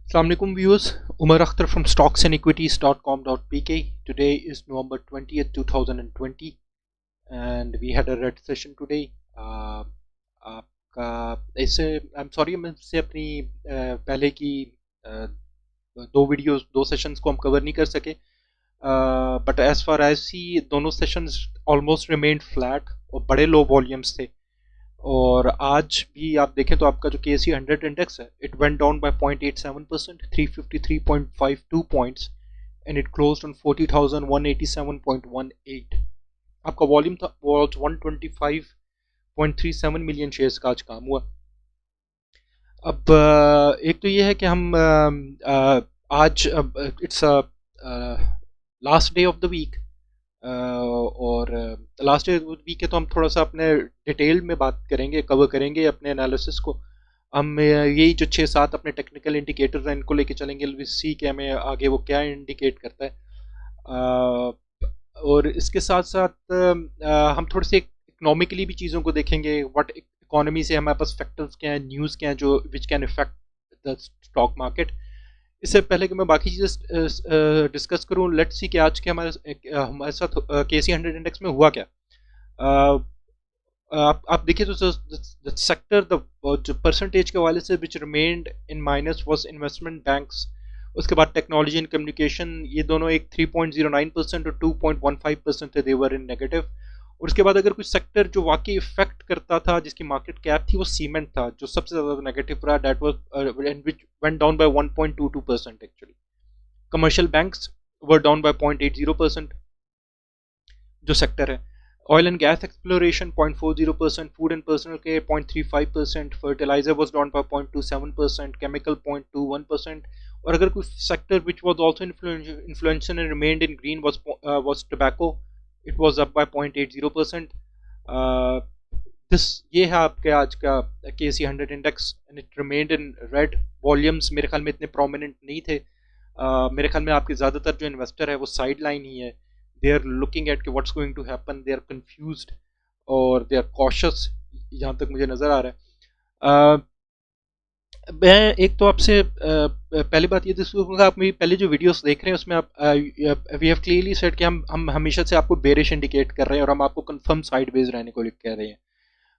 Assalamualaikum viewers, Umar Akhtar from stocksанdequities.com.pk. Today is November 20th, 2020 and we had a red session today. आपका ऐसे I'm sorry मैं से अपनी पहले की दो वीडियोस दो सेशंस को हम कवर नहीं कर सके, बट एज फार एज सी दोनों सेशंस ऑलमोस्ट रिमेन्ड फ्लैट और बड़े लो वॉल्यूम्स थे। और आज भी आप देखें तो आपका जो KSE 100 इंडेक्स है it went down bye 0.87%, 353.52 points and it closed on 40,187.18। आपका वॉल्यूम था वाज 125.37 मिलियन शेयर्स का आज काम हुआ। अब एक तो ये है कि हम आज it's last day of the week और लास्ट डे वीक है तो हम थोड़ा सा अपने डिटेल में बात करेंगे, कवर करेंगे अपने एनालिसिस को। हम यही जो 6-7 अपने टेक्निकल इंडिकेटर्स हैं इनको लेके चलेंगे, विल सी कि हमें आगे वो क्या इंडिकेट करता है। और इसके साथ साथ हम थोड़े से इकोनॉमिकली भी चीज़ों को देखेंगे, व्हाट इकोनॉमी से हमारे पास फैक्टर्स क्या हैं, न्यूज़ क्या हैं जो which can effect the stock market. इससे पहले कि मैं बाकी चीज़ें डिस्कस करूं, लेट्स सी कि आज के हमारे साथ KSE 100 इंडेक्स में हुआ क्या। आप देखिए तो सेक्टर जो परसेंटेज के हवाले से which remained in minus was investment banks, उसके बाद टेक्नोलॉजी एंड कम्युनिकेशन, ये दोनों एक 3.09% और 2.15% थे, देवर इन नेगेटिव। और उसके बाद अगर कोई सेक्टर जो वाकई इफेक्ट करता था, जिसकी मार्केट कैप थी, वो सीमेंट था जो सबसे ज़्यादा नेगेटिव रहा, that was and which went down by 1.22% actually. Commercial banks were down by 0.80% जो सेक्टर है। Oil and gas exploration 0.40%, food and personal care 0.35%, fertiliser was down by 0.27%, chemical 0.21%। और अगर कोई sector which was also influential and remained in green was tobacco, it was up by 0.80%। ये है आपके आज का KSE 100 index and it remained in red. Volumes मेरे ख्याल में इतने प्रोमिनेंट नहीं थे। मेरे ख्याल में आपके ज़्यादातर जो इन्वेस्टर है वो साइड लाइन ही है, दे आर लुकिंग एट कि what's going to happen, they are confused और दे आर कॉशियस, जहाँ तक मुझे नज़र आ रहा है। मैं एक तो आपसे पहली बात ये दूंगा, आप मेरी पहले जो वीडियोस देख रहे हैं उसमें आप वी हैव क्लियरली सेड कि हम हमेशा से आपको बेरिश इंडिकेट कर रहे हैं और हम आपको कंफर्म साइडवेज रहने को कह रहे हैं।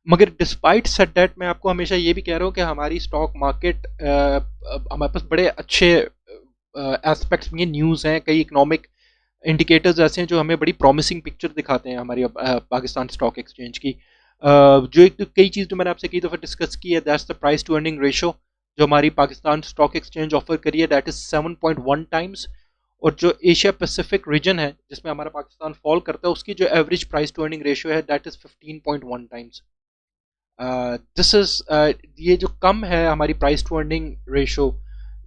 मगर डिस्पाइट सेट दैट मैं आपको हमेशा ये भी कह रहा हूँ कि हमारी स्टॉक मार्केट हमारे पास बड़े अच्छे एस्पेक्ट्स में न्यूज़ हैं, कई इकोनॉमिक इंडिकेटर्स ऐसे हैं जो हमें बड़ी प्रॉमिसिंग पिक्चर दिखाते हैं हमारी पाकिस्तान स्टॉक एक्सचेंज की। जो एक कई चीज़ जो मैंने आपसे कई दफ़ा डिस्कस की है, that's the price to earning ratio जो हमारी पाकिस्तान स्टॉक एक्सचेंज ऑफर करी है, दैट इज़ 7.1 टाइम्स। और जो एशिया पैसिफिक रीजन है जिसमें हमारा पाकिस्तान फॉल करता है, उसकी जो average price to earning ratio है that is 15.1 times. This is ये जो कम है हमारी price to earning ratio,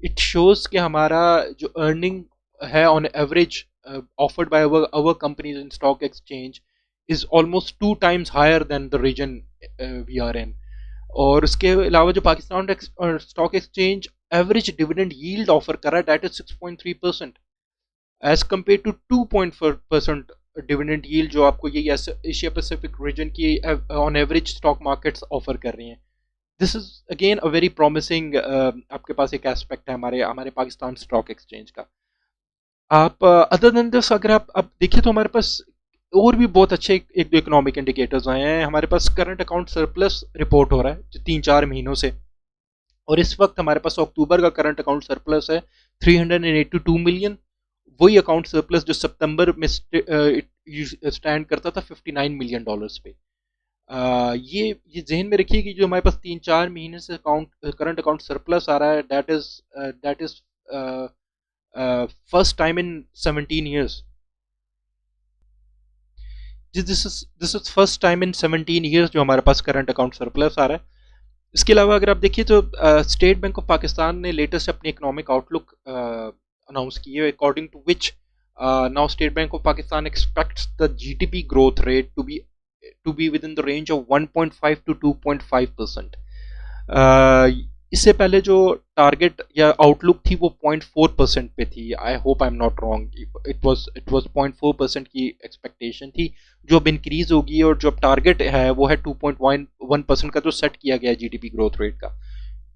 it shows कि हमारा जो अर्निंग है on average offered by our companies in stock exchange is almost 2 times higher than the region we are in. और उसके अलावा जो Pakistan stock exchange average dividend yield offer कर रहा है that is 6.3% as compare to 2.4% dividend yield जो आपको ये एशिया पैसिफिक रीजन की on average stock markets offer कर रही हैं। This is again a very promising आपके पास एक एस्पेक्ट है हमारे पाकिस्तान स्टॉक एक्सचेंज का। आप अदर देन दिस अगर आप देखिए तो हमारे पास और भी बहुत अच्छे एक दो इकोनॉमिक इंडिकेटर्स आए हैं। हमारे पास करंट अकाउंट सरप्लस रिपोर्ट हो रहा है जो 3-4 महीनों से, और इस वक्त हमारे पास अक्टूबर का करंट अकाउंट सरप्लस है 382 मिलियन। वही अकाउंट सरप्लस जो सितंबर में स्टैंड करता था 59 मिलियन डॉलर्स पे। ये जहन में रखिए कि जो हमारे पास 3-4 महीने से करंट अकाउंट सरप्लस आ रहा है that is first time in 17 years. This is first time in 17 years जो हमारे पास करंट अकाउंट सरप्लस आ रहा है। इसके अलावा अगर आप देखिए तो स्टेट बैंक ऑफ पाकिस्तान ने लेटेस्ट अपनी इकोनॉमिक आउटलुक अनाउंस की है, according to which now State Bank of Pakistan expects the GDP growth rate to be within the range of 1.5 to 2.5%। इससे पहले जो टारगेट या आउटलुक थी वो 0.4% पे थी। I hope I am not wrong, it was 0.4% की एक्सपेक्टेशन थी जो अब इंक्रीज होगी, और जो अब टारगेट है वो है 2.1% का जो सेट किया गया है GDP ग्रोथ रेट का।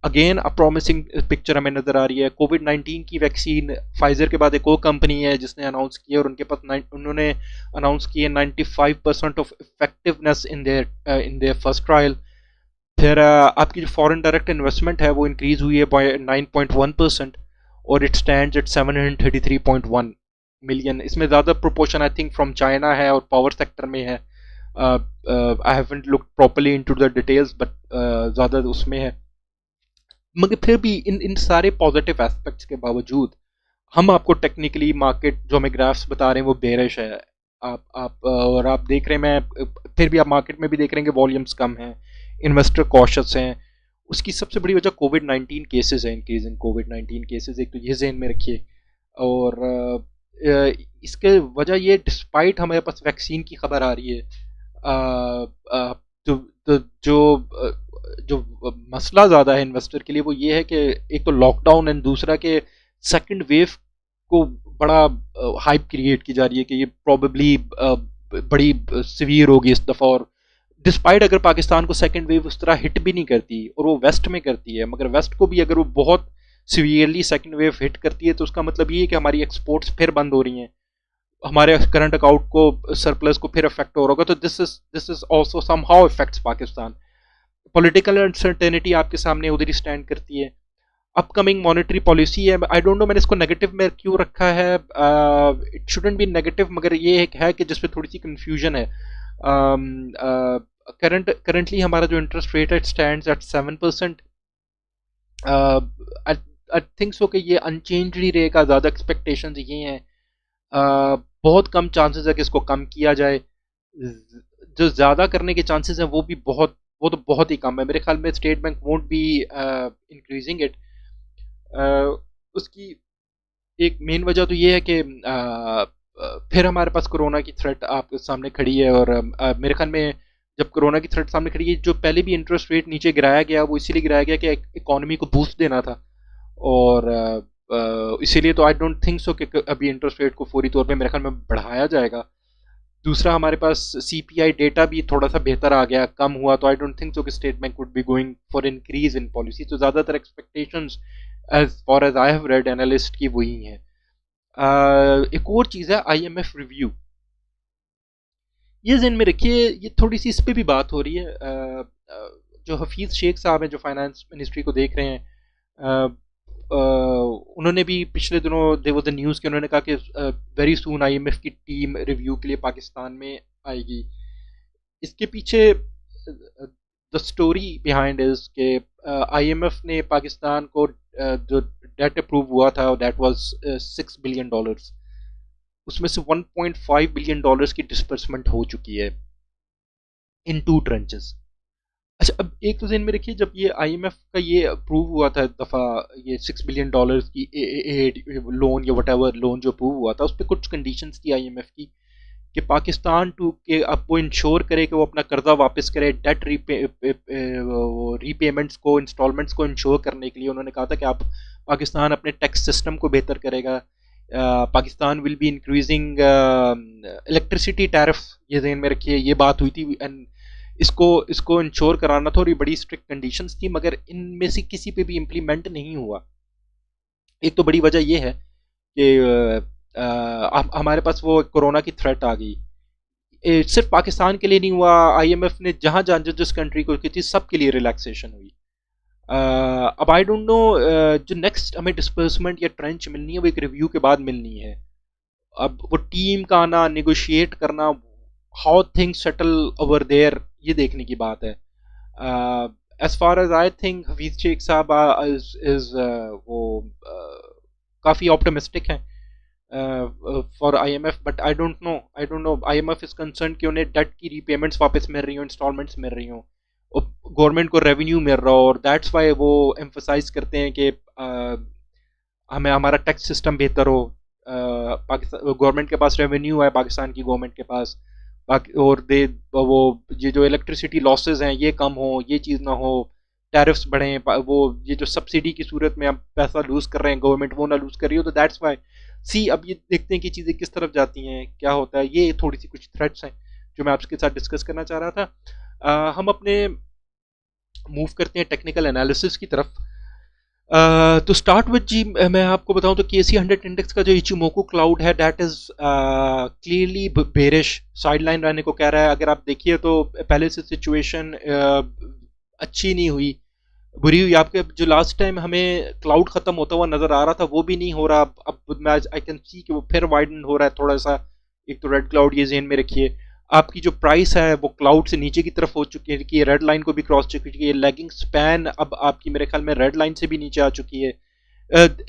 अगेन अ प्रॉमिसिंग पिक्चर हमें नज़र आ रही है। कोविड-19 की वैक्सीन फाइज़र के बाद एक और कंपनी है जिसने अनाउंस की है, और उनके पास उन्होंने अनाउंस की है 95% of effectiveness in their first trial. फिर आपकी जो फॉरेन डायरेक्ट इन्वेस्टमेंट है वो इंक्रीज हुई है बाय 9.1%, और इट स्टैंड्स एट 733.1 मिलियन। इसमें ज़्यादा proportion I think from China है और पावर सेक्टर में है। I haven't looked properly into the details, but ज़्यादा उसमें है। मगर फिर भी इन इन सारे पॉजिटिव एस्पेक्ट्स के बावजूद हम आपको टेक्निकली मार्केट जो हमें ग्राफ्स बता रहे हैं वो बेरिश है। आप और आप देख रहे हैं, मैं फिर भी आप मार्केट में भी देख रहे हैं कि वॉल्यूम्स कम हैं, इन्वेस्टर कॉशियस हैं। उसकी सबसे बड़ी वजह कोविड-19 केसेस है, इंक्रीज इन कोविड-19 केसेस, एक तो ये ज़हन में रखिए। और इसके वजह ये, डिस्पाइट हमारे पास वैक्सीन की खबर आ रही है, तो, तो जो जो मसला ज़्यादा है इन्वेस्टर के लिए वो ये है कि एक तो लॉकडाउन एंड दूसरा कि सेकंड वेव को बड़ा हाइप क्रिएट की जा रही है कि ये प्रॉबेबली बड़ी सिवियर होगी इस दफ़ा। और डिस्पाइट अगर पाकिस्तान को सेकंड वेव उस तरह हिट भी नहीं करती, और वो वेस्ट में करती है, मगर वेस्ट को भी अगर वो बहुत सीवियरली सेकंड वेव हिट करती है तो उसका मतलब ये है कि हमारी एक्सपोर्ट्स फिर बंद हो रही हैं, हमारे करंट अकाउंट को सरप्लस को फिर अफेक्ट हो रहा होगा। तो this is also somehow effects Pakistan. Political uncertainty आपके सामने उधर ही स्टैंड करती है। अपकमिंग मॉनेटरी पॉलिसी है, आई डोंट नो मैंने इसको नेगेटिव में क्यों रखा है, इट शुडंट बी नेगेटिव, मगर ये एक है कि जिसपे थोड़ी सी कंफ्यूजन है। करंटली हमारा जो इंटरेस्ट रेट है stands eight 7%। I think so कि ये अनचेंज ही रहेगा, ज़्यादा एक्सपेक्टेशन ये हैं। बहुत कम चांसेस है कि इसको कम किया जाए। जो ज़्यादा करने के चांसेस हैं वो तो बहुत ही कम है। मेरे ख्याल में state bank won't be increasing it. उसकी एक मेन वजह तो ये है कि फिर हमारे पास कोरोना की थ्रेट आपके सामने खड़ी है, और मेरे ख्याल में जब कोरोना की थ्रेट सामने खड़ी है, जो पहले भी इंटरेस्ट रेट नीचे गिराया गया वो इसीलिए गिराया गया कि इकोनॉमी को बूस्ट देना था। और इसीलिए तो आई डोंट थिंक सो कि अभी इंटरेस्ट रेट को फौरी तौर पे मेरे ख्याल में बढ़ाया जाएगा। दूसरा हमारे पास सीपीआई डेटा भी थोड़ा सा बेहतर आ गया, कम हुआ, तो आई डोंट थिंक सो कि State Bank would be going for increase in policy. तो ज़्यादातर expectations as far as I have read analyst की वही हैं। एक और चीज़ है आईएमएफ रिव्यू, ये ज़हन में रखिए, ये थोड़ी सी इस पे भी बात हो रही है। जो हफीज़ शेख साहब हैं जो फाइनेंस मिनिस्ट्री को देख रहे हैं, उन्होंने भी पिछले दिनों देयर वाज द न्यूज़ कि उन्होंने कहा कि वेरी सून आईएमएफ की टीम रिव्यू के लिए पाकिस्तान में आएगी। इसके पीछे द स्टोरी बिहाइंड इज के आईएमएफ ने पाकिस्तान को जो डेट अप्रूव हुआ था दैट वाज $6 बिलियन, उसमें से $1.5 बिलियन की डिस्बर्समेंट हो चुकी है इन 2 ट्रेंचेस। अच्छा, अब एक तो ज़हन में रखिए, जब ये आईएमएफ का ये अप्रूव हुआ था दफ़ा, ये $6 बिलियन की एड लोन या वट एवर लोन जो अप्रूव हुआ था, उस पर कुछ कंडीशंस थी आईएमएफ की कि पाकिस्तान टू के अब वो इंश्योर करे कि वो अपना कर्जा वापस करे, डेट रीपेमेंट्स को, इंस्टॉलमेंट्स को इंश्योर करने के लिए उन्होंने कहा था कि आप पाकिस्तान अपने टैक्स सिस्टम को बेहतर करेगा, Pakistan will be increasing electricity tariff, ये ज़हन में रखिए, ये बात हुई थी। एंड इसको इसको इंश्योर कराना था, और ये बड़ी स्ट्रिक्ट कंडीशंस थी, मगर इनमें से किसी पे भी इम्प्लीमेंट नहीं हुआ। एक तो बड़ी वजह ये है कि हमारे पास वो कोरोना की थ्रेट आ गई। सिर्फ पाकिस्तान के लिए नहीं हुआ, आईएमएफ ने जहाँ जहाँ जिस कंट्री को की थी सबके लिए रिलैक्सेशन हुई। अब आई डोंट नो, जो नेक्स्ट हमें डिस्बर्समेंट या ट्रेंच मिलनी है वो एक रिव्यू के बाद मिलनी है। अब वो टीम का आना, नेगोशिएट करना, how things settle over there, ये देखने की बात है। As far as I think Hafeez Shaikh sahab is वो काफ़ी ऑप्टिमिस्टिक हैं for IMF, but I don't know IMF is concern कि उन्हें डेट की रीपेमेंट्स वापस मिल रही हो, इंस्टॉलमेंट्स मिल रही हो, और गवर्नमेंट को रेवेन्यू मिल रहा हो, और दैट्स वाई वो एम्फोसाइज करते हैं कि हमें हमारा टैक्स सिस्टम बेहतर हो। पाकिस्तान गवर्नमेंट के पास रेवेन्यू है, पाकिस्तान की गवर्नमेंट के पास, और दे वो ये जो इलेक्ट्रिसिटी लॉसेस हैं ये कम हो, ये चीज़ ना हो, टैरिफ्स बढ़ें, वो ये जो सब्सिडी की सूरत में आप पैसा लूज़ कर रहे हैं गवर्नमेंट, वो ना लूज़ कर रही हो, तो दैट्स वाई सी। अब ये देखते हैं कि चीज़ें किस तरफ जाती हैं, क्या होता है। ये थोड़ी सी कुछ थ्रेट्स हैं जो मैं आपके साथ डिस्कस करना चाह रहा था। हम अपने मूव करते हैं टेक्निकल एनालिसिस की तरफ। तो स्टार्ट विद जी, मैं आपको बताऊं तो KC100 इंडेक्स का जो इचिमोकू क्लाउड है that is clearly bearish, side line रहने को कह रहा है। अगर आप देखिए तो पहले से सिचुएशन अच्छी नहीं हुई, बुरी हुई। आपके जो लास्ट टाइम हमें क्लाउड खत्म होता हुआ नजर आ रहा था वो भी नहीं हो रहा। अब मैं आई कैन सी कि वो फिर वाइडन हो रहा है थोड़ा सा। एक तो रेड क्लाउड ये जेन में रखिए। आपकी जो प्राइस है वो क्लाउड से नीचे की तरफ हो चुकी है कि रेड लाइन को भी क्रॉस चुकी है। लेगिंग स्पैन अब आपकी मेरे ख्याल में रेड लाइन से भी नीचे आ चुकी है।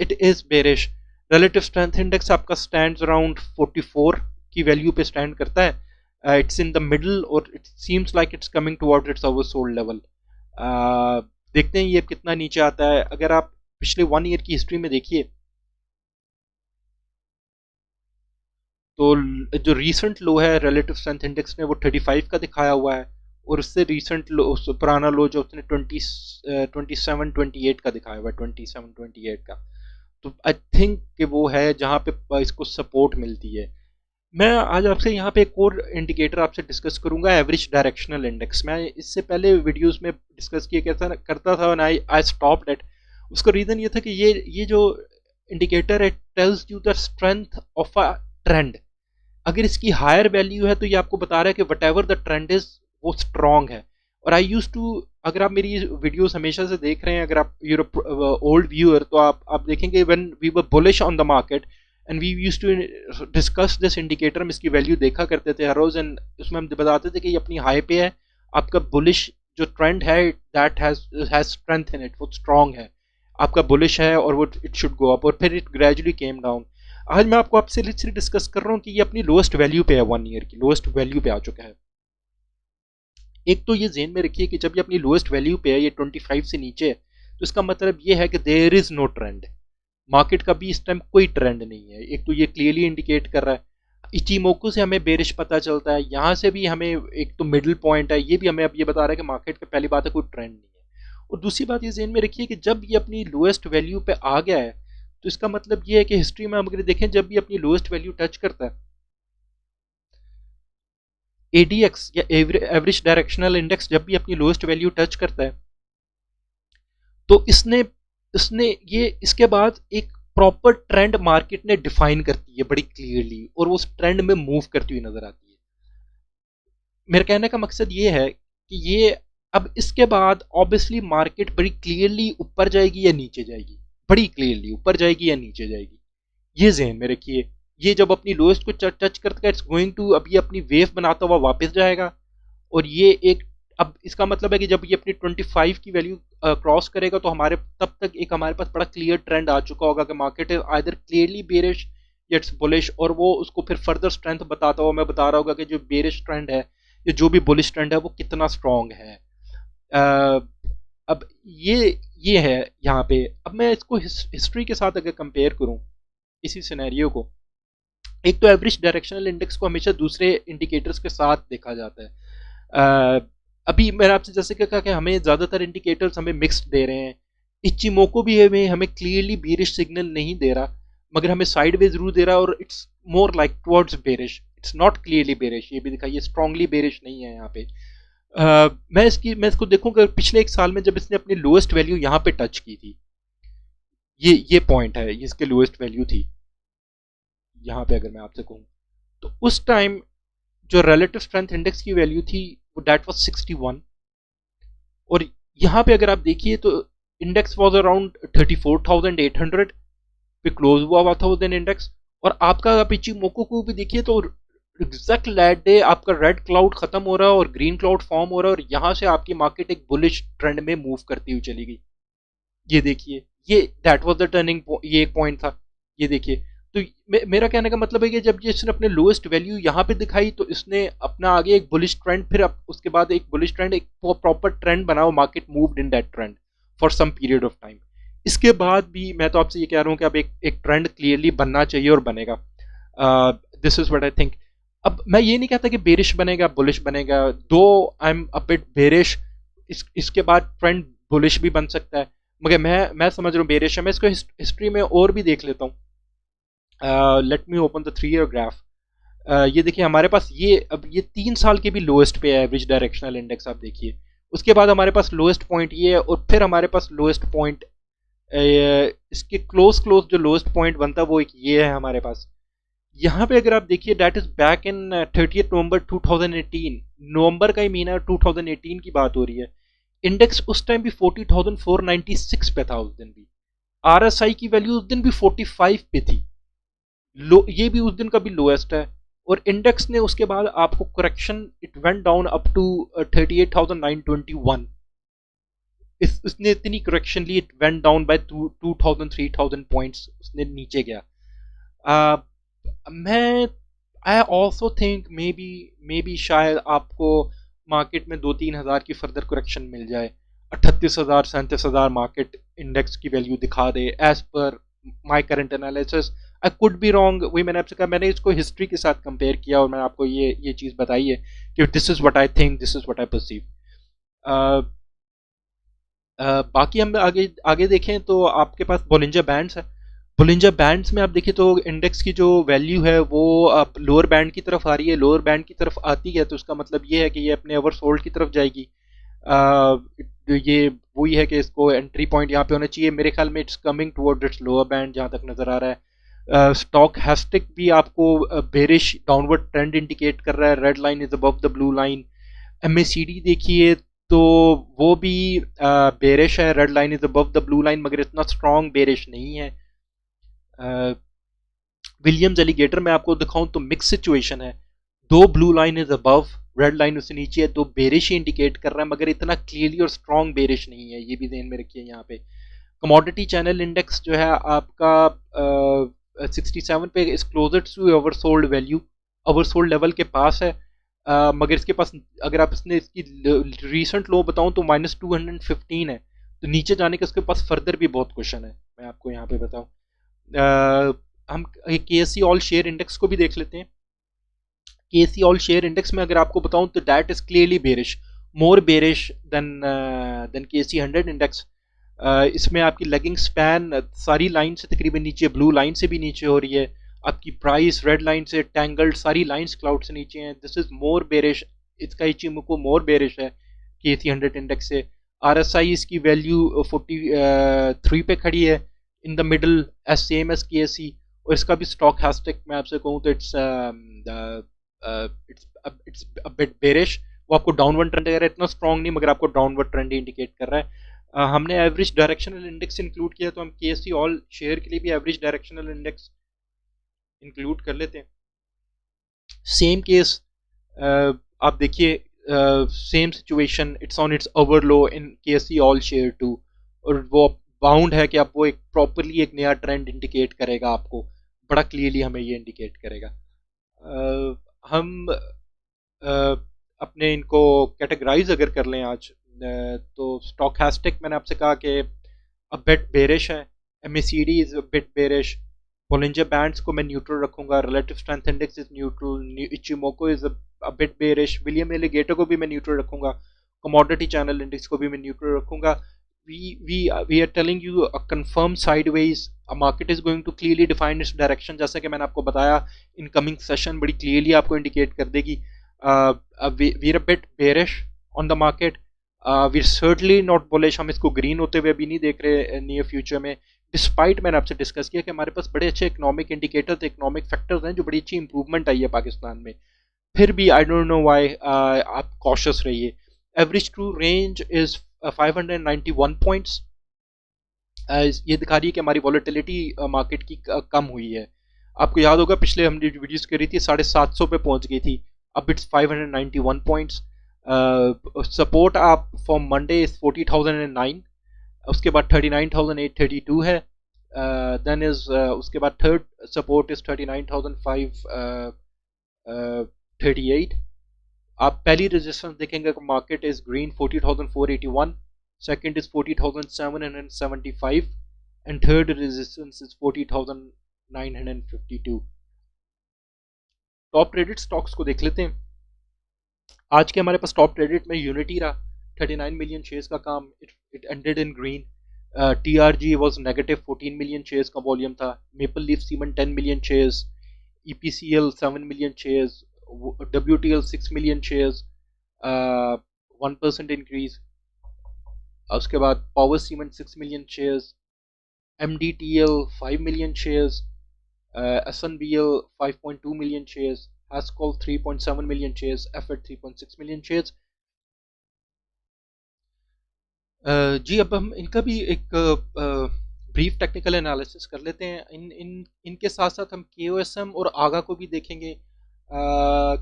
It is bearish. Relative strength index आपका स्टैंड अराउंड 44 की वैल्यू पे स्टैंड करता है। इट्स इन द मिडल और it seems like it's coming towards its oversold level. देखते हैं ये कितना नीचे आता है। अगर आप पिछले 1 ईयर की हिस्ट्री में देखिए तो जो रीसेंट लो है रिलेटिव स्ट्रेंथ इंडेक्स ने वो 35 का दिखाया हुआ है, और उससे रीसेंट लो, पुराना लो जो उसने 27-28 का दिखाया हुआ है, 27-28 का। तो आई थिंक कि वो है जहाँ पे इसको सपोर्ट मिलती है। मैं आज आपसे यहाँ पे एक और इंडिकेटर आपसे डिस्कस करूंगा, एवरेज डायरेक्शनल इंडेक्स। मैं इससे पहले वीडियोस में डिस्कस किया कैसा करता था और आई स्टॉप्ड इट। उसका रीज़न ये था कि ये जो इंडिकेटर है tells you the strength of a trend. अगर इसकी हायर वैल्यू है तो ये आपको बता रहा है कि what ever the trend is वो स्ट्रॉन्ग है। और आई यूज टू, अगर आप मेरी वीडियोस हमेशा से देख रहे हैं, अगर आप यूर ओल्ड व्यूअर, तो आप देखेंगे when we were bullish on the market and we use to discuss this indicator. हम इसकी वैल्यू देखा करते थे हर रोज, एंड उसमें हम बताते थे कि ये अपनी हाई पे है। आपका बुलिश जो ट्रेंड है that has strength in it, वो स्ट्रॉन्ग है। आपका बुलिश है और वो इट शुड गो अप, और फिर इट ग्रेजुअली केम डाउन। आज मैं आपको आपसे लिटरली डिस्कस कर रहा हूँ कि ये अपनी लोएस्ट वैल्यू पे है, 1 ईयर की लोएस्ट वैल्यू पे आ चुका है। एक तो ये जेन में रखिए कि जब ये अपनी लोएस्ट वैल्यू पे है, ये 25 से नीचे है, तो इसका मतलब ये है कि there is no trend. Market का भी इस टाइम कोई ट्रेंड नहीं है। एक तो ये क्लियरली इंडिकेट कर रहा है। इचिमोकू से हमें बेरिश पता चलता है, यहाँ से भी हमें एक तो मिडिल पॉइंट है, ये भी हमें अब ये बता रहा है कि मार्केट का पहली बात है कोई ट्रेंड नहीं है। और दूसरी बात ये जेन में रखिए कि जब ये अपनी लोएस्ट वैल्यू पे आ गया है, तो इसका मतलब ये है कि हिस्ट्री में हम अगर देखें जब भी अपनी लोएस्ट वैल्यू टच करता है, एडीएक्स या एवरेज डायरेक्शनल इंडेक्स जब भी अपनी लोएस्ट वैल्यू टच करता है, तो इसने इसने ये इसके बाद एक प्रॉपर ट्रेंड मार्केट ने डिफाइन करती है बड़ी क्लियरली, और वो उस ट्रेंड में मूव करती हुई नजर आती है। मेरे कहने का मकसद ये है कि ये अब इसके बाद ऑब्वियसली मार्केट बड़ी क्लियरली ऊपर जाएगी या नीचे जाएगी, बड़ी क्लियरली ऊपर जाएगी या नीचे जाएगी, ये जहन में रखिए। ये जब अपनी लोएस्ट को टच करता है, इट्स गोइंग टू, अब ये अपनी वेव बनाता हुआ वापस जाएगा। और ये एक, अब इसका मतलब है कि जब ये अपनी 25 की वैल्यू क्रॉस करेगा तो हमारे तब तक एक हमारे पास बड़ा क्लियर ट्रेंड आ चुका होगा कि market is either clearly bearish या इट्स बुलिश, और वो उसको फिर फर्दर स्ट्रेंथ बताता हुआ मैं बता रहा होगा कि जो बेरिश ट्रेंड है या जो भी बुलिश ट्रेंड है वो कितना स्ट्रांग है। अ, अब ये है यहाँ पे। अब मैं इसको हिस्ट्री के साथ अगर कंपेयर करूँ इसी सिनेरियो को, एक तो एवरेज डायरेक्शनल इंडेक्स को हमेशा दूसरे इंडिकेटर्स के साथ देखा जाता है। अभी मैंने आपसे जैसे कहा कि हमें ज़्यादातर इंडिकेटर्स हमें मिक्स्ड दे रहे हैं। इचिमोको भी हमें क्लियरली बेरिश सिग्नल नहीं दे रहा, मगर हमें साइडवेज जरूर दे रहा है, और it's more like towards bearish, it's not clearly bearish. ये भी दिखाइए स्ट्रांगली बेरिश नहीं है यहाँ पे। मैं इसको देखूंगा पिछले एक साल में जब इसने अपनी लोएस्ट वैल्यू यहाँ पे टच की थी, ये पॉइंट है, ये इसके लोएस्ट वैल्यू थी यहाँ पे। अगर मैं आपसे कहूँ तो उस टाइम जो रिलेटिव स्ट्रेंथ इंडेक्स की वैल्यू थी वो दैट वाज 61, और यहाँ पे अगर आप देखिए तो इंडेक्स वाज अराउंड 34,800 पे क्लोज हुआ था उस दिन इंडेक्स। और आपका आप इचिमोको को भी देखिए तो एग्जैक्ट लैट डे आपका रेड क्लाउड खत्म हो रहा है और ग्रीन क्लाउड फॉर्म हो रहा है, और यहाँ से आपकी मार्केट एक बुलिश ट्रेंड में मूव करती हुई चली गई। ये देखिए, ये दैट वाज द टर्निंग, ये एक पॉइंट था। ये देखिए, तो मेरा कहने का मतलब है कि जब ये इसने अपने लोएस्ट वैल्यू यहाँ पे दिखाई तो इसने अपना आगे एक बुलिश ट्रेंड, फिर उसके बाद एक बुलिश ट्रेंड, एक प्रॉपर ट्रेंड बनाओ, market moved in that trend for some period of time. इसके बाद भी मैं तो आपसे ये कह रहा हूँ कि अब एक ट्रेंड क्लियरली बनना चाहिए और बनेगा। This is what I think. अब मैं ये नहीं कहता कि बेरिश बनेगा बुलिश बनेगा, दो I am a bit bearish. इसके बाद ट्रेंड बुलिश भी बन सकता है, मगर मैं समझ रहा हूँ बेरिश है। मैं इसको हिस्ट्री में और भी देख लेता हूँ। Let me open the 3 year graph. ये देखिए हमारे पास ये अब ये 3 साल के भी लोएस्ट पे है एवरेज डायरेक्शनल इंडेक्स, आप देखिए। उसके बाद हमारे पास लोएस्ट पॉइंट ये है, और फिर हमारे पास लोएस्ट पॉइंट इसके क्लोज क्लोज जो लोएस्ट पॉइंट बनता है वो एक ये है हमारे पास। यहाँ पे अगर आप देखिए दैट इज बैक इन 30 नवंबर 2018, नवंबर का ही महीना 2018 की बात हो रही है। इंडेक्स उस टाइम भी 40,496 पे था उस दिन भी। आरएसआई की वैल्यू उस दिन भी 45 पे थी। लो ये भी उस दिन का भी लोएस्ट है। और इंडेक्स ने उसके बाद आपको correction it went down up to 38,921। इसने इतनी करेक्शन ली, it went down by 2,000 3,000 points उसने नीचे गया। uh, मैं I also think maybe शायद आपको मार्केट में 2-3 हज़ार की फर्दर करेक्शन मिल जाए। 38,000 37,000 मार्केट इंडेक्स की वैल्यू दिखा दे as per my current analysis. I could be wrong, वही मैंने आपसे कहा, मैंने इसको हिस्ट्री के साथ कंपेयर किया और मैंने आपको ये चीज़ बताई है कि this is what I think, this is what I perceive. बाकी हम आगे आगे देखें तो आपके पास बोलिंजर बैंड्स है। बोलिंजर बैंड्स में आप देखिए तो इंडेक्स की जो वैल्यू है वो अब लोअर बैंड की तरफ आ रही है। लोअर बैंड की तरफ आती है तो उसका मतलब ये है कि ये अपने ओवरसोल्ड की तरफ जाएगी। ये वही है कि इसको एंट्री पॉइंट यहाँ पे होना चाहिए। मेरे ख्याल में it's coming toward it's lower band जहाँ तक नज़र आ रहा है। स्टॉक हैस्टिक भी आपको बेरिश डाउनवर्ड ट्रेंड इंडिकेट कर रहा है। Red line is above the blue line. MACD देखिए तो वो भी बेरिश है। Red line is above the blue line, मगर इतना स्ट्रॉन्ग बेरिश नहीं है। विलियम्स एलिगेटर में आपको दिखाऊं तो मिक्स सिचुएशन है। दो blue line is above, red line उससे नीचे है, तो बेरिश ही इंडिकेट कर रहा है, मगर इतना क्लियरली और स्ट्रॉन्ग बेरिश नहीं है। ये भी ध्यान में रखिए। यहाँ पे कमोडिटी चैनल इंडेक्स जो है आपका 67 पे is closer to oversold value, oversold level के पास है। मगर इसके पास अगर आप इसने इसकी रीसेंट लो बताऊं तो -215 है। तो नीचे जाने का इसके पास फर्दर भी बहुत क्वेश्चन है, मैं आपको यहाँ पे बताऊं। हम K S C all share index को भी देख लेते हैं। K S C all share index में अगर आपको बताऊं तो that is clearly bearish, more bearish than K S C 100 index. इसमें आपकी लेगिंग स्पैन सारी लाइन से तकरीबन नीचे, ब्लू लाइन से भी नीचे हो रही है। आपकी प्राइस रेड लाइन से टैंगल्ड, सारी लाइंस क्लाउड से नीचे हैं। This is more bearish. इसका इचिमुको मोर बेरिश है के सी 100 इंडेक्स से। आर एस आई इसकी वैल्यू 43 पे खड़ी है, in the middle as same as K C. और इसका भी स्टॉक हैस्टिक मैं आपसे कहूँ तो इट्स बिट बेरिश। वो आपको डाउनवर्ड ट्रेंड कर रहा है, इतना स्ट्रॉन्ग नहीं मगर आपको डाउनवर्ड ट्रेंड इंडिकेट कर रहा है। हमने एवरेज डायरेक्शनल इंडेक्स इंक्लूड किया तो हम K S C all share के लिए भी एवरेज डायरेक्शनल इंडेक्स इंक्लूड कर लेते हैं। सेम केस आप देखिए, same situation, it's on it's over low in K S C all share too. और वो बाउंड है कि आप वो एक प्रॉपरली एक नया ट्रेंड इंडिकेट करेगा आपको, बड़ा क्लियरली हमें ये इंडिकेट करेगा। हम अपने इनको कैटेगराइज अगर कर लें आज, तो स्टॉकैस्टिक मैंने आपसे कहा कि अ बिट बेरिश है। MACD is a bit bearish. Bollinger bands को मैं न्यूट्रल रखूंगा। Relative strength index is neutral. Ichimoku is a bit bearish. William alligator को भी मैं न्यूट्रल रखूंगा। कमोडिटी चैनल इंडेक्स को भी मैं न्यूट्रल रखूंगा। we are telling you a confirmed sideways, a market is going to clearly define its direction, जैसा कि मैंने आपको बताया इनकमिंग सेशन बड़ी क्लियरली आपको इंडिकेट कर देगी। we are a bit bearish on the market, we are certainly not bullish। हम इसको ग्रीन होते हुए अभी नहीं देख रहे नियर फ्यूचर में, डिस्पाइट मैंने आपसे डिस्कस किया कि हमारे पास बड़े अच्छे इकोनॉमिक इंडिकेटर्स, इकोनॉमिक फैक्टर्स हैं जो बड़ी अच्छी इंप्रूवमेंट आई है पाकिस्तान में। फिर भी आई डोंट नो व्हाई आप कॉशियस रहिए। Average true range is 591 points. ये दिखा रही है कि हमारी वॉलेटिलिटी मार्केट की कम हुई है। आपको याद होगा पिछले हमने वीडियोस करी थी 750 पे पहुंच गई थी, अब इट्स 591 पॉइंट्स। सपोर्ट आप फॉर मंडे इज 40,009, उसके बाद 39,832 है। देन इज उसके बाद थर्ड सपोर्ट इज 39,538। आप पहली रेजिस्टेंस देखेंगे market is green 40,481, second is 40,775 and third resistance is 40,952। Top traded stocks को देख लेते हैं। आज के हमारे पास टॉप ट्रेडेड में यूनिटी रहा, 39 मिलियन शेयर्स का काम, it ended in green. TRG was negative 14 million shares का वॉल्यूम था। Maple Leaf Cement 10 million shares, EPCL 7 million shares, WTL 6 million shares, 1% increase. उसके बाद power cement 6 million shares, MDTL 5 million shares, SNBL 5.2 million shares, Hascol 3.7 million shares, FED 3.6 million shares. जी, अब हम इनका भी एक brief technical analysis कर लेते हैं। इनके साथ साथ हम KOSM और आगा को भी देखेंगे।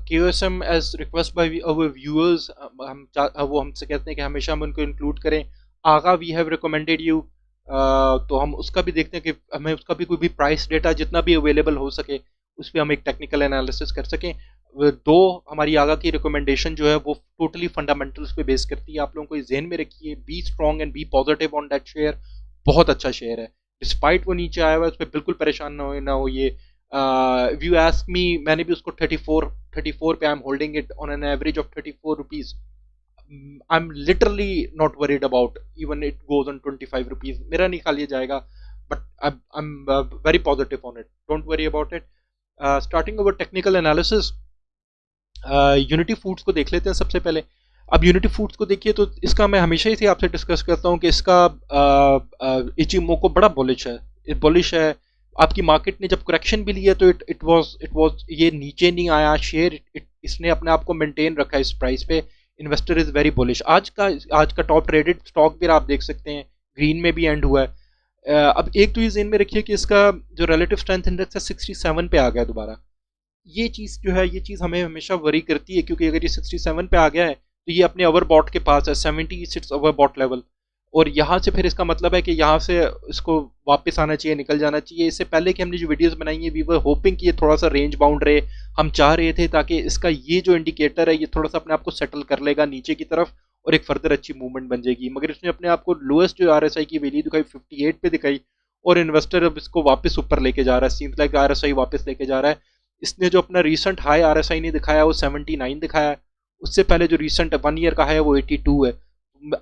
KOSM as request by our viewers, वो हमसे कहते हैं कि हमेशा हम उनको इंक्लूड करें। आगा वी हैव रिकमेंडेड यू, तो हम उसका भी देखते हैं कि हमें उसका भी कोई भी प्राइस डेटा जितना भी अवेलेबल हो सके उस पर हम एक टेक्निकल एनालिसिस कर सकें। दो, हमारी आगा की रिकमेंडेशन जो है वो टोटली फंडामेंटल्स पे बेस करती है। आप लोगों को ये ज़हन में रखिए, be strong and be positive on that share. बहुत अच्छा शेयर है, डिस्पाइट वो नीचे आया हुआ है, उस पर बिल्कुल परेशान ना हो ये। यू आस्क मी, मैंने भी उसको 34 पे I am holding it on an average of 34 rupees. I am literally not worried about even it goes on 25 rupees, मेरा नहीं खा लिया जाएगा, but I am very positive on it, don't worry about it. Starting over technical analysis, unity foods को देख लेते हैं सबसे पहले। अब यूनिटी फूड्स को देखिए तो इसका मैं हमेशा ही आपसे डिस्कस करता हूँ कि इसका इचिमोको बड़ा बुलिश है। आपकी मार्केट ने जब करेक्शन भी लिया तो इट वाज ये नीचे नहीं आया शेयर, इसने अपने आप को मेंटेन रखा इस प्राइस पे। Investor is very bullish. आज का टॉप ट्रेडेड स्टॉक भी आप देख सकते हैं, ग्रीन में भी एंड हुआ है। अब एक तो ये ज़हन में रखिए कि इसका जो रिलेटिव स्ट्रेंथ इंडेक्स है 67 पे आ गया दोबारा। ये चीज़ जो है, ये चीज़ हमें हमेशा वरी करती है, क्योंकि अगर ये 67 पे आ गया है तो ये अपने ओवरबॉट के पास है, 70 सिट्स ओवरबॉट लेवल। और यहाँ से फिर इसका मतलब है कि यहाँ से इसको वापस आना चाहिए, निकल जाना चाहिए। इससे पहले कि हमने जो वीडियोस बनाई है वी वर होपिंग कि ये थोड़ा सा रेंज बाउंड रहे, हम चाह रहे थे ताकि इसका ये जो इंडिकेटर है ये थोड़ा सा अपने आप को सेटल कर लेगा नीचे की तरफ और एक फर्दर अच्छी मूवमेंट बन जाएगी। मगर इसने अपने आप को लोएस्ट जो RSI की वैल्यू दिखाई 58 पे दिखाई, और इन्वेस्टर अब इसको वापस ऊपर लेके जा रहा है। सीम्स लाइक RSI वापस लेके जा रहा है। इसने जो अपना रीसेंट हाई RSI नहीं दिखाया वो 79 दिखाया है, उससे पहले जो रीसेंट 1 ईयर का है वो 82 है।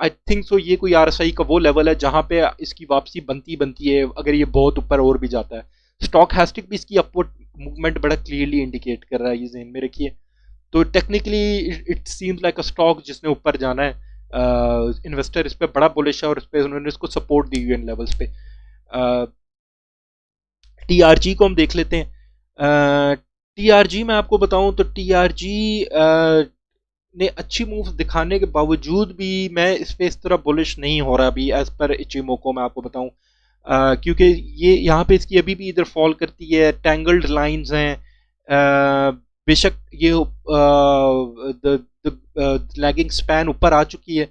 आई थिंक सो ये कोई RSI का वो लेवल है जहां पे इसकी वापसी बनती बनती है, अगर ये बहुत ऊपर और भी जाता है। स्टॉक हैस्टिक भी इसकी अपवर्ड मूवमेंट बड़ा क्लियरली इंडिकेट कर रहा है, ये ज़हन में रखिए। तो technically it seems like a stock जिसने ऊपर जाना है। इन्वेस्टर इस पर बड़ा बुलिश है और इस पर उन्होंने इसको सपोर्ट दी हुई इन लेवल्स पे। TRG को हम देख लेते हैं। TRG मैं आपको बताऊं तो TRG ने अच्छी मूव दिखाने के बावजूद भी मैं इस पे इस तरह बुलिश नहीं हो रहा अभी एज पर इचिमोको। मैं आपको बताऊं क्योंकि ये यहाँ पे इसकी अभी भी इधर फॉल करती है, टैंगल्ड लाइंस हैं। बेशक ये लैगिंग स्पैन ऊपर आ चुकी है,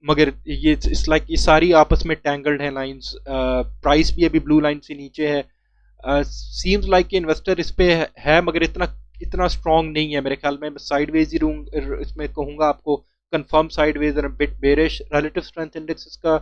मगर ये इट्स लाइक ये सारी आपस में टैंगल्ड हैं लाइंस। प्राइस भी अभी ब्लू लाइन से नीचे है। सीम्स लाइक कि इन्वेस्टर इस पे है मगर इतना इतना स्ट्रॉन्ग नहीं है मेरे ख्याल में। साइडवेज ही इसमें कहूँगा आपको, कंफर्म साइडवेज और bit bearish. Relative strength index इसका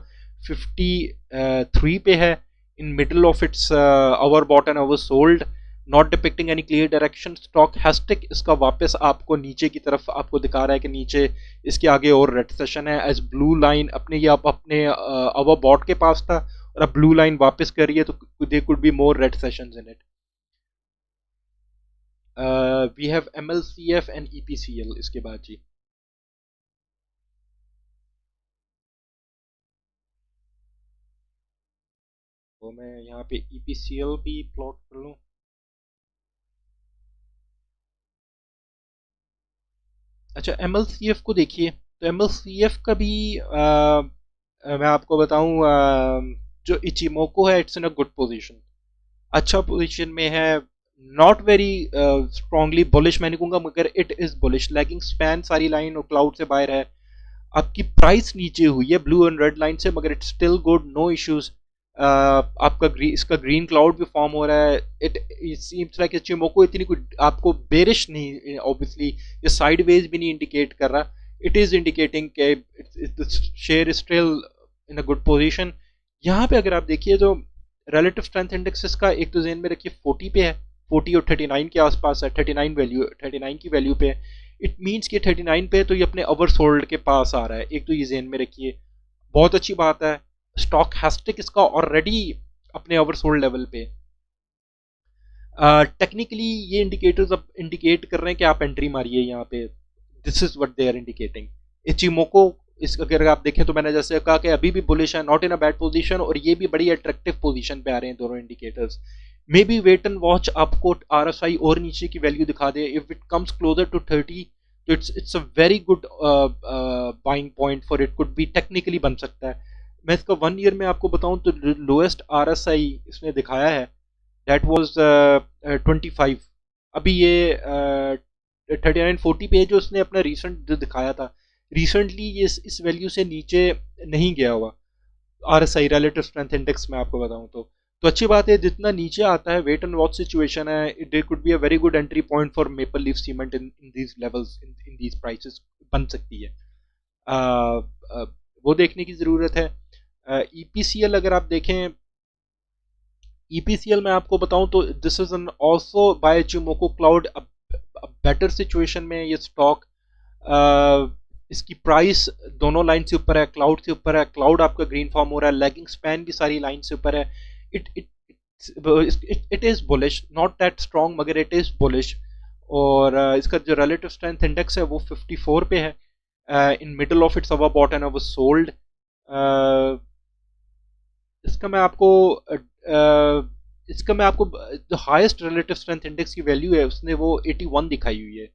53 पे है, in middle of its over bought and over sold, not depicting any clear direction. Stochastic इसका वापस आपको नीचे की तरफ आपको दिखा रहा है कि नीचे इसके आगे और रेड सेशन है, एज ब्लू लाइन अपने ये अपने ओवर बॉट के पास था और अब ब्लू लाइन वापस कर रही है, तो they could be more red sessions in it. We have MLCF and EPCL इसके बाद जी। तो मैं यहाँ पे EPCL भी प्लॉट कर लूँ। अच्छा, MLCF को देखिए तो MLCF का भी मैं आपको बताऊँ, जो इचिमोको है it's in a good position, अच्छा पोजीशन में है। नॉट वेरी स्ट्रांगली बुलिश मैं नहीं कहूँगा, मगर it is bullish. Lagging span सारी लाइन और क्लाउड से बाहर है। आपकी प्राइस नीचे हुई है ब्लू एंड रेड लाइन से, मगर it's still good, no issues. आपका इसका ग्रीन क्लाउड भी फॉर्म हो रहा है। इट सीम्स लाइक चिमोको इतनी कोई आपको बेरिश नहीं, ऑब्वियसली ये साइडवेज भी नहीं इंडिकेट कर रहा। इट इज इंडिकेटिंग के share is still in a good position. यहाँ पे अगर आप देखिए तो रिलेटिव स्ट्रेंथ इंडेक्स का एक तो जेन में रखिए 40 पे है, 40 और 39 के आसपास है, 39 की वैल्यू पे है। इट मीन्स कि 39 पे तो ये अपने ओवर सोल्ड के पास आ रहा है, एक तो ये जेन में रखिए, बहुत अच्छी बात है। स्टॉक हैस्टिक इसका ऑलरेडी अपने ओवर सोल्ड लेवल पे। टेक्निकली ये इंडिकेटर्स अब इंडिकेट कर रहे हैं कि आप एंट्री मारिए यहाँ पे, this is what they are indicating. Ichimoku इस अगर आप देखें तो मैंने जैसे कहा कि अभी भी बुलिश है, not in a bad position, और ये भी बड़ी अट्रैक्टिव पोजीशन पे आ रहे हैं दोनों indicators. May be wait and watch आपको RSI और नीचे की वैल्यू दिखा दे। If it comes closer to 30 तो it's a very good buying point for it, could be technically बन सकता है। मैं इसका 1 ईयर में आपको बताऊं तो लोएस्ट RSI इसने दिखाया है, दैट वाज 25। अभी ये 3940 पे जो उसने अपना रिसेंट जो दिखाया था, रिसेंटली ये इस वैल्यू से नीचे नहीं गया हुआ। RSI रिलेटिव स्ट्रेंथ इंडेक्स में आपको बताऊं तो अच्छी बात है, जितना नीचे आता है वेट एंड वॉच सिचुएशन है, it could be a very good entry point for maple Leaf cement in these levels, in these prices बन सकती है। वो देखने की ज़रूरत है। EPCL अगर आप देखें, EPCL में आपको बताऊं तो this is an also buy Ichimoku cloud, better situation में ये स्टॉक। इसकी प्राइस दोनों लाइन से ऊपर है, क्लाउड से ऊपर है, क्लाउड आपका ग्रीन फॉर्म हो रहा है, लैगिंग स्पैन भी सारी लाइन से ऊपर है। It it it is bullish, not that strong, मगर इट इज बुलिश। और इसका जो रिलेटिव स्ट्रेंथ इंडेक्स है वो 54 पे है, in middle of its overbought and oversold. इसका मैं आपको इसका मैं आपको जो हाईएस्ट रिलेटिव स्ट्रेंथ इंडेक्स की वैल्यू है उसने वो 81 दिखाई हुई है,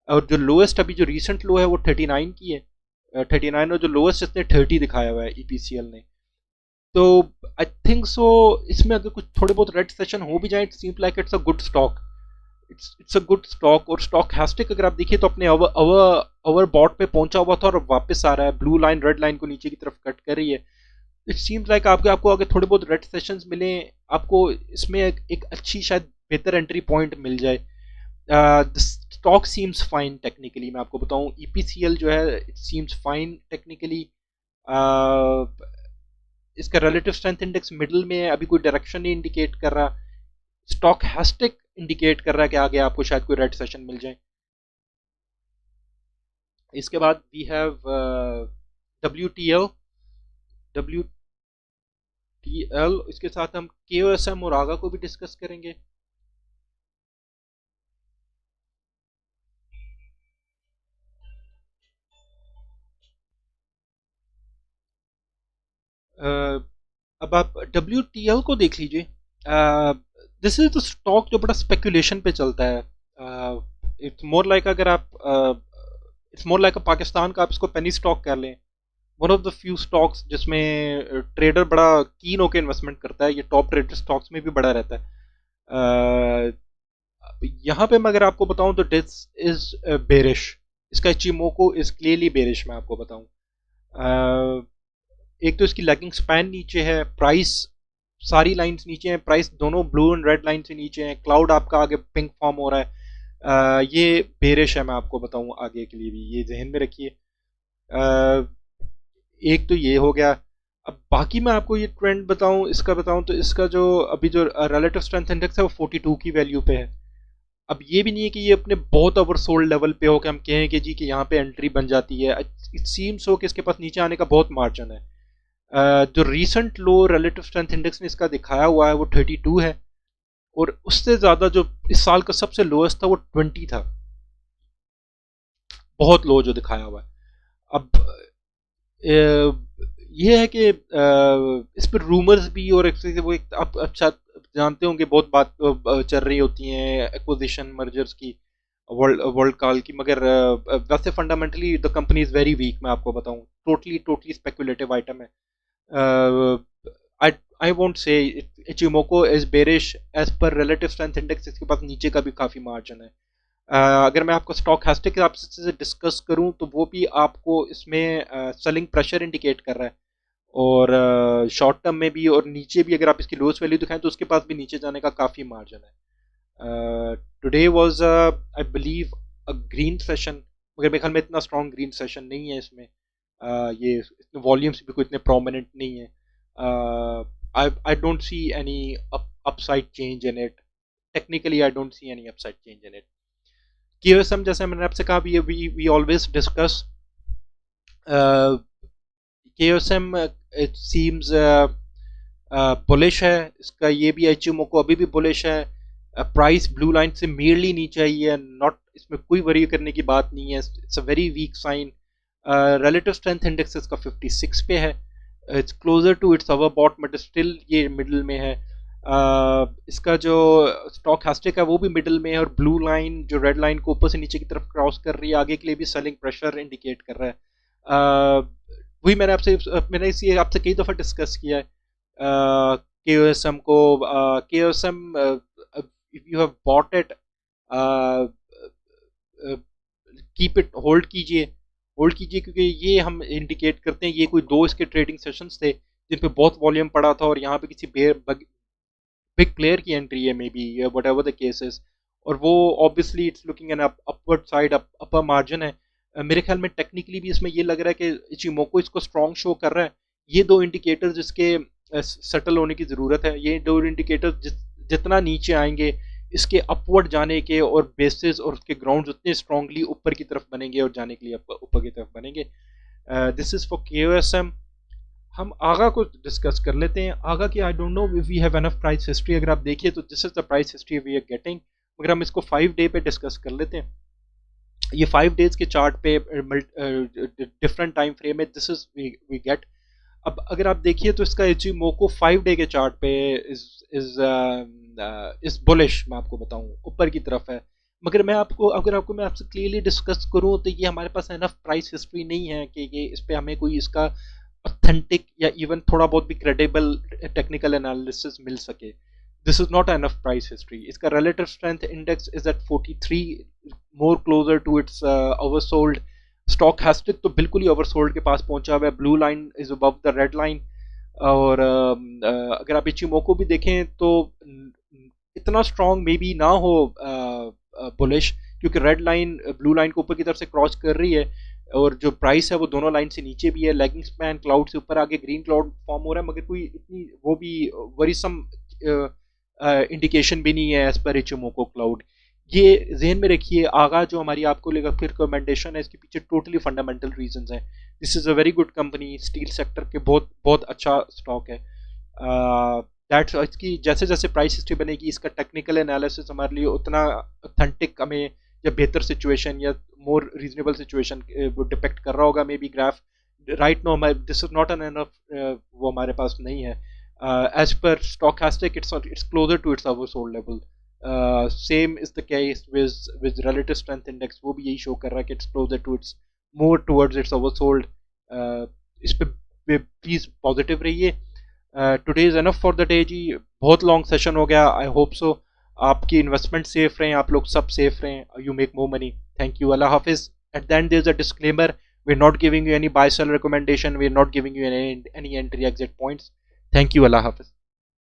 और जो लोएस्ट अभी जो रीसेंट लो है वो 39 की है, 39, और जो लोएस्ट इसने 30 दिखाया हुआ है EPCL ने। तो आई थिंक सो इसमें अगर कुछ थोड़े बहुत रेड सेशन हो भी जाए, it seems like it's a good stock, it's a good stock. और स्टॉक हैस्टिक अगर आप देखिए तो अपने अवर बॉट पे पहुंचा हुआ था और वापस आ रहा है, ब्लू लाइन रेड लाइन को नीचे की तरफ कट कर रही है। इट सीम्स लाइक आपको अगर थोड़े बहुत रेड सेशंस मिले, आपको इसमें एक अच्छी शायद बेहतर एंट्री पॉइंट मिल जाए। स्टॉक सीम्स फाइन टेक्निकली, मैं आपको बताऊं EPCL जो है इट सीम्स फाइन टेक्निकली। इसका रिलेटिव स्ट्रेंथ इंडेक्स मिडल में है, अभी कोई डायरेक्शन नहीं इंडिकेट कर रहा। स्टॉक हैस्टिक इंडिकेट कर रहा है कि आगे आपको शायद कोई रेड सेशन मिल जाए। इसके बाद वी हैव WTL, इसके साथ हम KOSM और आगा को भी डिस्कस करेंगे। अब आप WTL को देख लीजिए। दिस इज द स्टॉक जो बड़ा स्पेकुलेशन पे चलता है। इट्स मोर लाइक अगर आप इट्स मोर लाइक पाकिस्तान का आप इसको पेनी स्टॉक कर लें, one of the few stocks जिसमें ट्रेडर बड़ा कीन होकर इन्वेस्टमेंट करता है। ये टॉप ट्रेडर स्टॉक्स में भी बड़ा रहता है। यहाँ पे मैं अगर आपको बताऊं तो दिस इज बेरिश, इसका इचिमोको इज क्लियरली बेरिश, मैं आपको बताऊं। एक तो इसकी लैगिंग स्पैन नीचे है, प्राइस सारी लाइंस नीचे हैं, प्राइस दोनों ब्लू एंड रेड लाइन से नीचे हैं, क्लाउड आपका आगे पिंक फॉर्म हो रहा है। ये बेरिश है, मैं आपको बताऊं आगे के लिए भी ये जहन में रखिए। एक तो ये हो गया। अब बाकी मैं आपको ये ट्रेंड बताऊं, इसका बताऊं तो इसका जो अभी जो रिलेटिव स्ट्रेंथ इंडेक्स है वो 42 की वैल्यू पे है। अब ये भी नहीं है कि ये अपने बहुत ओवर सोल्ड लेवल पे हो कि हम कहें कि जी कि यहाँ पे एंट्री बन जाती है। इट सीम्स हो कि इसके पास नीचे आने का बहुत मार्जिन है। जो रीसेंट लो रिलेटिव स्ट्रेंथ इंडेक्स ने इसका दिखाया हुआ है वो 32 है, और उससे ज़्यादा जो इस साल का सबसे लोएस्ट था वो 20 था, बहुत लो जो दिखाया हुआ है। अब ये है कि इस पर रूमर्स भी, और वो एक आप अच्छा जानते होंगे बहुत बात चल रही होती हैं एक्विजिशन मर्जर्स की, वर्ल्ड वर्ल्ड कॉल की, मगर वैसे fundamentally the company is very weak, मैं आपको बताऊं टोटली टोटली स्पेकुलेटिव आइटम है। I I won't say Ichimoku is bearish as per relative strength index, इसके पास नीचे का भी काफ़ी मार्जिन है। अगर मैं आपको स्टॉक हैस्टिक के आपसे डिस्कस करूं तो वो भी आपको इसमें सेलिंग प्रेशर इंडिकेट कर रहा है, और शॉर्ट टर्म में भी और नीचे भी अगर आप इसकी लोएस्ट वैल्यू दिखाएं तो उसके पास भी नीचे जाने का काफ़ी मार्जिन है। Today was I believe a green session, मगर मेरे ख्याल में इतना स्ट्रॉन्ग ग्रीन सेशन नहीं है इसमें। ये वॉल्यूम्स भी कोई इतने प्रोमिनेंट नहीं है। I don't see any upside change in it, technically I don't see any upside change in it. KOSM जैसे मैंने आपसे कहा, we always discuss KOSM, it seems bullish है। इसका ये भी Ichimoku अभी भी बुलिश है। प्राइस ब्लू लाइन से मेयरली नीचे आई है, नॉट इसमें कोई वरी करने की बात नहीं है, it's a very weak sign. Relative strength index इसका 56 पे है, it's closer to its overbought but still ये मिडल में है। इसका जो स्टॉक हैस्टिक है वो भी मिडल में है, और ब्लू लाइन जो रेड लाइन को ऊपर से नीचे की तरफ क्रॉस कर रही है आगे के लिए भी सेलिंग प्रेशर इंडिकेट कर रहा है। वही मैंने इसी आपसे कई दफ़ा डिस्कस किया है के ओ एस एम को। K O S M if you have bought it, keep it, hold कीजिए, क्योंकि ये हम इंडिकेट करते हैं, ये कोई दो इसके ट्रेडिंग सेशंस थे जिन पे बहुत वॉल्यूम पड़ा था, और यहाँ पे किसी बिग प्लेयर की एंट्री है may be, what ever the cases, और वो obviously it's looking an upward side, upper margin है। मेरे ख्याल में टेक्निकली भी इसमें ये लग रहा है कि इचिमोको इसको स्ट्रॉन्ग शो कर रहा है। ये दो इंडिकेटर्स जिसके सेटल होने की ज़रूरत है, ये दो इंडिकेटर्स जितना नीचे आएंगे इसके अपवर्ड जाने के और बेसिस और उसके ग्राउंड उतने स्ट्रांगली ऊपर की तरफ बनेंगे और जाने के लिए ऊपर की तरफ बनेंगे। This is for KOSM। हम आगा को डिस्कस कर लेते हैं। आगा की I don't know if we have enough price history, अगर आप देखिए तो this is the price history we are getting, मगर हम इसको 5 डे पे डिस्कस कर लेते हैं। ये 5 डेज के चार्ट पे डिफरेंट टाइम फ्रेम है, दिस इज वी गेट। अब अगर आप देखिए तो इसका इचिमोको 5 डे के चार्ट पे इज बुलिश, मैं आपको बताऊं ऊपर की तरफ है, मगर मैं आपसे क्लियरली डिस्कस करूं तो ये हमारे पास एनफ प्राइस हिस्ट्री नहीं है कि ये इस पे हमें कोई इसका ऑथेंटिक या इवन थोड़ा बहुत भी क्रेडिबल टेक्निकल एनालिसिस मिल सके। This is not enough price history. इसका relative strength index is at 43, more closer to its oversold. Stochastic तो बिल्कुल ही ओवरसोल्ड के पास पहुंचा हुआ है, blue line is above the red line. और अगर आप इचिमोको भी देखें तो इतना स्ट्रॉन्ग मे बी ना हो बुलिश, क्योंकि रेड लाइन ब्लू लाइन को ऊपर की तरफ से क्रॉस कर रही है, और जो प्राइस है वो दोनों लाइन से नीचे भी है, लेगिंग स्पैन क्लाउड से ऊपर आगे ग्रीन क्लाउड फॉर्म हो रहा है, मगर कोई इतनी वो भी वरीसम इंडिकेशन भी नहीं है एज पर इचिमोको क्लाउड। ये जहन में रखिए, आगा जो हमारी आपको लेकर फिर रिकमेंडेशन है, इसके पीछे टोटली फंडामेंटल रीजंस हैं। This is a very good company, steel sector के बहुत बहुत अच्छा स्टॉक है। दैट्स इसकी जैसे जैसे प्राइस हिस्ट्री बनेगी, इसका टेक्निकल एनालिसिस हमारे लिए उतना ऑथेंटिक हमें, या बेहतर सिचुएशन या मोर रीजनेबल सिचुएशन वो डिपेक्ट कर रहा होगा may be graph. Right no this is not an enough, वो हमारे पास नहीं है। As per stochastic it's closer to its oversold level. Same is the case with relative strength index, वो भी यही शो कर रहा है कि it's closer to its, more towards its oversold. इस पे प्लीज पॉजिटिव रहिए। Today is enough for the day जी, बहुत लॉन्ग सेशन हो गया। आई होप सो आपकी इन्वेस्टमेंट सेफ रहें, आप लोग सब सेफ रहें, you make more money. Thank you, अल्लाह हाफिज। At the end there is a disclaimer, we are not giving you any buy sell recommendation, we are not giving you any entry exit points. Thank you, अल्लाह हाफिज।